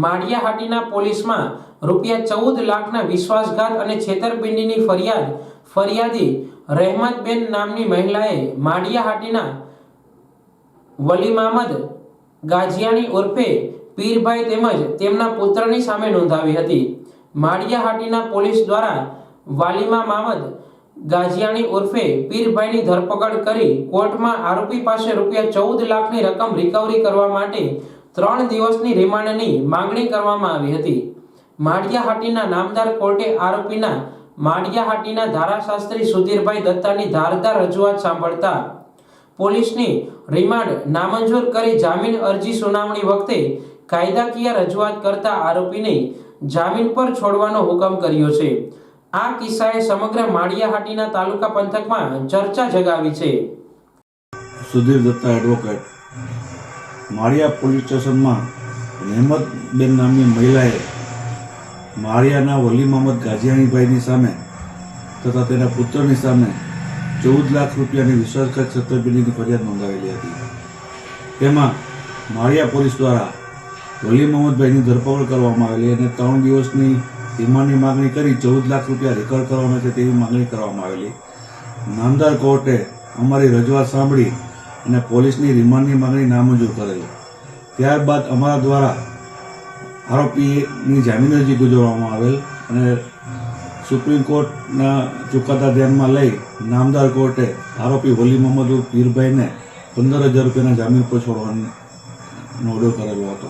માળિયાહાટીના પોલીસમાં ₹14 લાખના વિશ્વાસઘાત અને છેતરપિંડીની ફરિયાદી રહેમતબેન નામની મહિલાએ માળિયાહાટીના વલીમામદ ગાજિયાની ઉર્ફે પીરભાઈ તેમજ તેમના પુત્રની સામે નોંધાવી હતી। માળિયાહાટીના પોલીસ દ્વારા વલીમામદ ગાજિયાની ઉર્ફે પીરભાઈની ધરપકડ કરી કોર્ટમાં આરોપી પાસે ₹14 લાખની રકમ રિકવરી કરવા માટે 3 દિવસની રિમાન્ડની માંગણી કરવામાં આવી હતી। માળિયાહાટીના નામદાર કોર્ટે આરોપીના માળિયાહાટીના ધારાશાસ્ત્રી સુધીરભાઈ દત્તાની ધારદાર રજૂઆત સાંભળતા પોલીસની રિમાન્ડ નામંજૂર કરી જામીન અરજી સુનાવણી વખતે કાયદાકીય રજૂઆત કરતા આરોપીને જામીન પર છોડવાનો હુકમ કર્યો છે। આ કિસ્સાએ સમગ્ર માળિયાહાટીના તાલુકા પંથકમાં ચર્ચા જગાવી છે। સુધીર દત્તા એડવોકેટ માળિયા પોલીસ સ્ટેશનમાં રહેમતબેન નામની મહિલાએ માળિયાના વલીમામદ ગાજિયાણીભાઈની સામે તથા તેના પુત્રની સામે ₹14 લાખ રૂપિયાની વિશ્વાસઘાત છેતરપિંડીની ફરિયાદ નોંધાવેલી હતી। તેમાં માળિયા પોલીસ દ્વારા વલીમામદભાઈની ધરપકડ કરવામાં આવેલી અને 3 દિવસની રિમાન્ડની માંગણી કરી ₹14 લાખ રૂપિયા રિકવર કરવાના છે તેવી માંગણી કરવામાં આવેલી। નામદાર કોર્ટે અમારી રજૂઆત સાંભળી અને પોલીસની રિમાન્ડની માંગણી નામંજૂર કરેલી। ત્યારબાદ અમારા દ્વારા આરોપીની જામીન અરજી ગુજારવામાં આવેલ અને સુપ્રીમ કોર્ટના ચુકાદા ધ્યાનમાં લઈ નામદાર કોર્ટે આરોપી વલીમામદ પીરભાઈને ₹15,000 જામીન પર છોડવાનો ઓર્ડર કરેલો હતો।